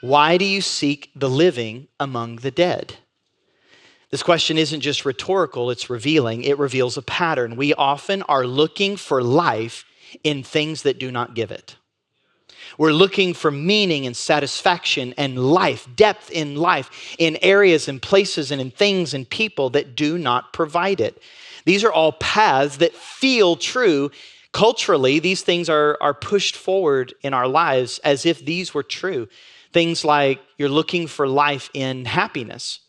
Why do you seek the living among the dead? This question isn't just rhetorical, it's revealing. It reveals a pattern. We often are looking for life in things that do not give it. We're looking for meaning and satisfaction and life, depth in life, in areas and places and in things and people that do not provide it. These are all paths that feel true. Culturally, these things are pushed forward in our lives as if these were true. Things like you're looking for life in happiness,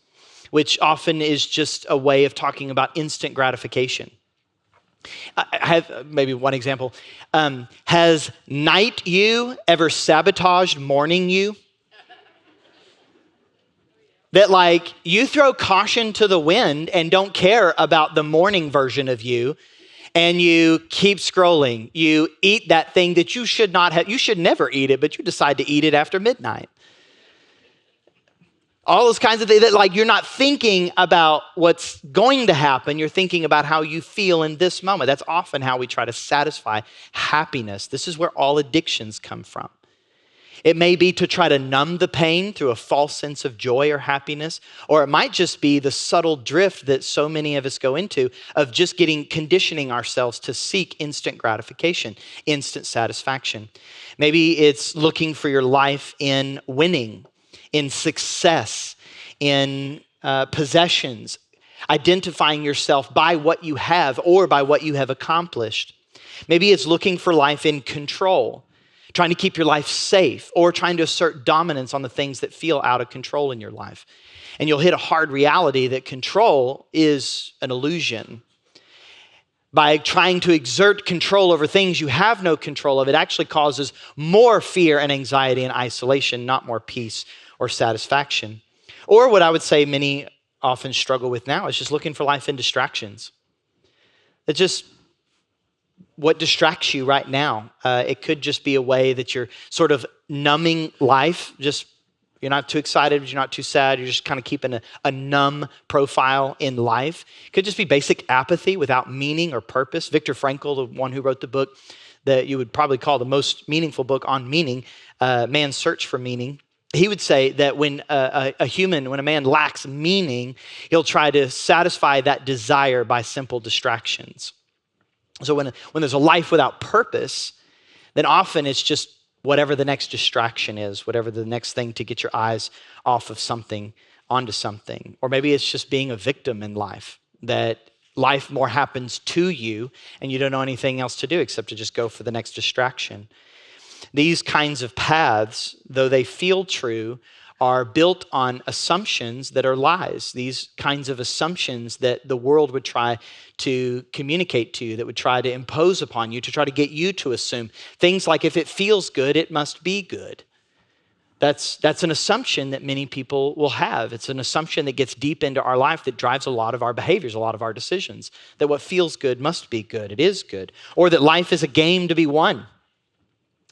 which often is just a way of talking about instant gratification. I have maybe one example. Has night you ever sabotaged morning you? That like you throw caution to the wind and don't care about the morning version of you, and you keep scrolling. You eat that thing that you should not have. You should never eat it, but you decide to eat it after midnight. All those kinds of things that like you're not thinking about what's going to happen. You're thinking about how you feel in this moment. That's often how we try to satisfy happiness. This is where all addictions come from. It may be to try to numb the pain through a false sense of joy or happiness, or it might just be the subtle drift that so many of us go into of just conditioning ourselves to seek instant gratification, instant satisfaction. Maybe it's looking for your life in winning, in success, in possessions, identifying yourself by what you have or by what you have accomplished. Maybe it's looking for life in control, trying to keep your life safe, or trying to assert dominance on the things that feel out of control in your life. And you'll hit a hard reality that control is an illusion. By trying to exert control over things you have no control of, it actually causes more fear and anxiety and isolation, not more peace or satisfaction. Or what I would say many often struggle with now is just looking for life in distractions. It's just what distracts you right now. It could just be a way that you're sort of numbing life. Just you're not too excited, but you're not too sad. You're just kind of keeping a numb profile in life. It could just be basic apathy without meaning or purpose. Viktor Frankl, the one who wrote the book that you would probably call the most meaningful book on meaning, Man's Search for Meaning, he would say that when when a man lacks meaning, he'll try to satisfy that desire by simple distractions. So when there's a life without purpose, then often it's just whatever the next distraction is, whatever the next thing to get your eyes off of something, onto something. Or maybe it's just being a victim in life, that life more happens to you and you don't know anything else to do except to just go for the next distraction. These kinds of paths, though they feel true, are built on assumptions that are lies. These kinds of assumptions that the world would try to communicate to you, that would try to impose upon you, to try to get you to assume. Things like if it feels good, it must be good. That's an assumption that many people will have. It's an assumption that gets deep into our life that drives a lot of our behaviors, a lot of our decisions, that what feels good must be good, it is good. Or that life is a game to be won,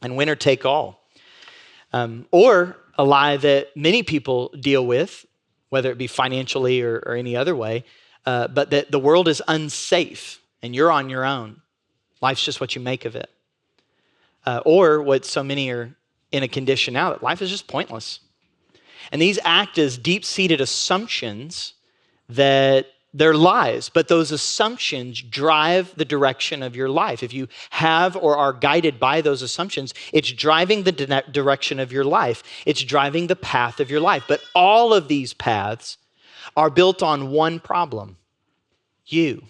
and winner take all. Or a lie that many people deal with, whether it be financially or any other way, but that the world is unsafe and you're on your own. Life's just what you make of it. Or what so many are in a condition now, that life is just pointless. And these act as deep-seated assumptions that they're lies, but those assumptions drive the direction of your life. If you have or are guided by those assumptions, it's driving the direction of your life. It's driving the path of your life. But all of these paths are built on one problem: you.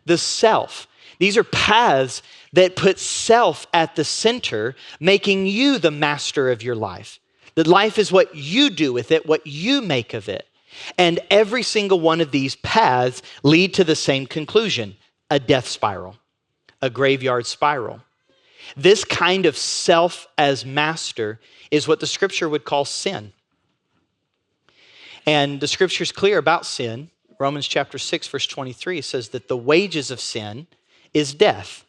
The self. These are paths that put self at the center, making you the master of your life. That life is what you do with it, what you make of it. And every single one of these paths lead to the same conclusion: a death spiral, a graveyard spiral. This kind of self as master is what the scripture would call sin. And the scripture is clear about sin. Romans chapter 6, verse 23 says that the wages of sin is death.